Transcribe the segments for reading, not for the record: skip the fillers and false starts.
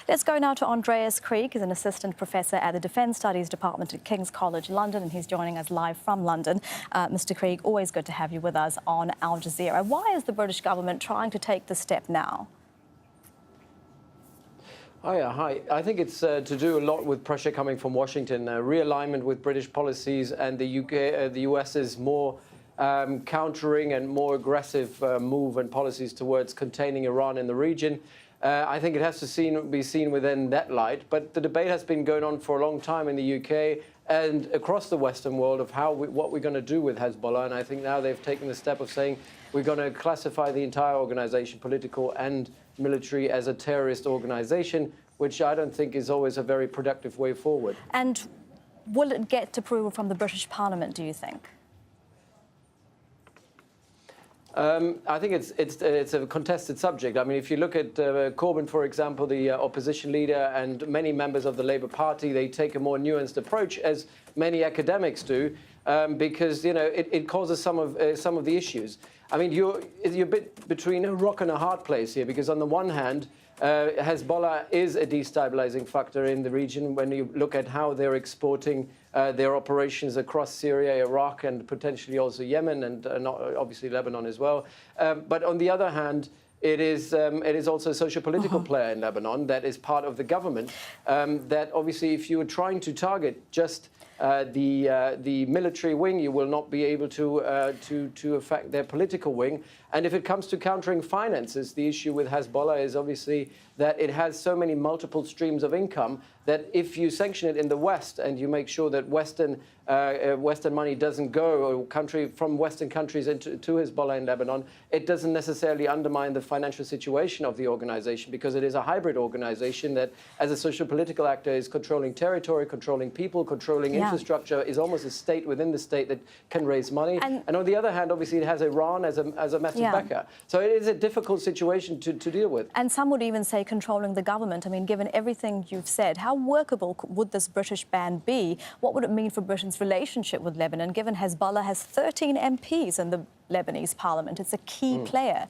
Let's go now to Andreas. Krieg is an assistant professor at the Defence Studies Department at King's College London, and he's joining us live from London. Mr. Krieg, always good to have you with us on Al Jazeera. Why is the British government trying to take this step now? Hi. I think it's to do a lot with pressure coming from Washington, realignment with British policies, and the US's more countering and more aggressive move and policies towards containing Iran in the region. I think it has to be seen within that light. But the debate has been going on for a long time in the UK and across the Western world of what we're going to do with Hezbollah. And I think now they've taken the step of saying we're going to classify the entire organization, political and military, as a terrorist organization, which I don't think is always a very productive way forward. And will it get approval from the British Parliament, do you think? I think it's a contested subject. I mean, if you look at Corbyn, for example, the opposition leader, and many members of the Labour Party, they take a more nuanced approach, as many academics do, because it causes some of the issues. I mean, you're a bit between a rock and a hard place here, because on the one hand, Hezbollah is a destabilizing factor in the region when you look at how they're exporting their operations across Syria, Iraq, and potentially also Yemen, and obviously Lebanon as well. But on the other hand, it is also a socio-political player in Lebanon that is part of the government. That obviously, if you are trying to target just the military wing, you will not be able to affect their political wing. And if it comes to countering finances, the issue with Hezbollah is obviously that it has so many multiple streams of income that if you sanction it in the West and you make sure that Western money doesn't go from Western countries to Hezbollah in Lebanon, it doesn't necessarily undermine the financial situation of the organization, because it is a hybrid organization that, as a socio-political actor, is controlling territory, controlling people, controlling infrastructure, is almost a state within the state that can raise money. And on the other hand, obviously, it has Iran as a massive backer. So it is a difficult situation to deal with. And some would even say controlling the government. I mean, given everything you've said, how workable would this British ban be? What would it mean for Britain's relationship with Lebanon, given Hezbollah has 13 MPs in the Lebanese parliament? It's a key player.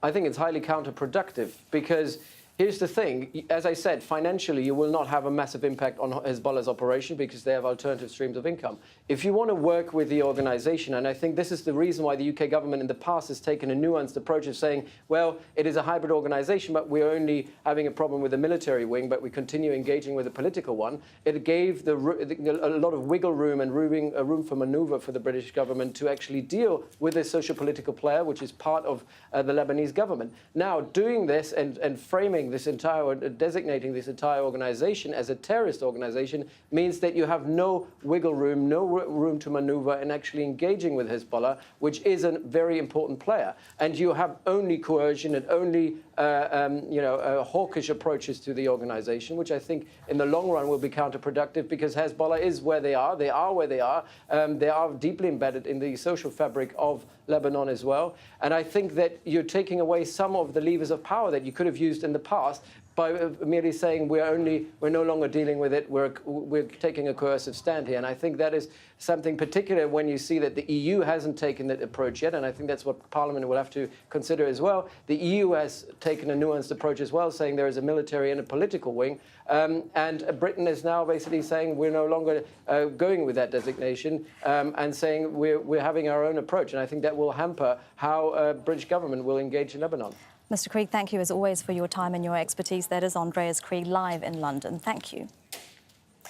I think it's highly counterproductive, because here's the thing. As I said, financially, you will not have a massive impact on Hezbollah's operation because they have alternative streams of income. If you want to work with the organization, and I think this is the reason why the UK government in the past has taken a nuanced approach of saying, well, it is a hybrid organization, but we're only having a problem with the military wing, but we continue engaging with the political one. It gave a lot of wiggle room and room for maneuver for the British government to actually deal with this socio-political player, which is part of the Lebanese government. Now, doing this and framing designating this entire organization as a terrorist organization means that you have no wiggle room, no room to maneuver in actually engaging with Hezbollah, which is a very important player. And you have only coercion and only hawkish approaches to the organization, which I think in the long run will be counterproductive, because Hezbollah is where they are. They are where they are. They are deeply embedded in the social fabric of Lebanon as well. And I think that you're taking away some of the levers of power that you could have used in the past by merely saying we're no longer dealing with it, we're taking a coercive stand here. And I think that is something particular when you see that the EU hasn't taken that approach yet, and I think that's what Parliament will have to consider as well. The EU has taken a nuanced approach as well, saying there is a military and a political wing, and Britain is now basically saying we're no longer going with that designation, and saying we're having our own approach, and I think that will hamper how British government will engage in Lebanon. Mr. Krieg, thank you as always for your time and your expertise. That is Andreas Krieg live in London. Thank you.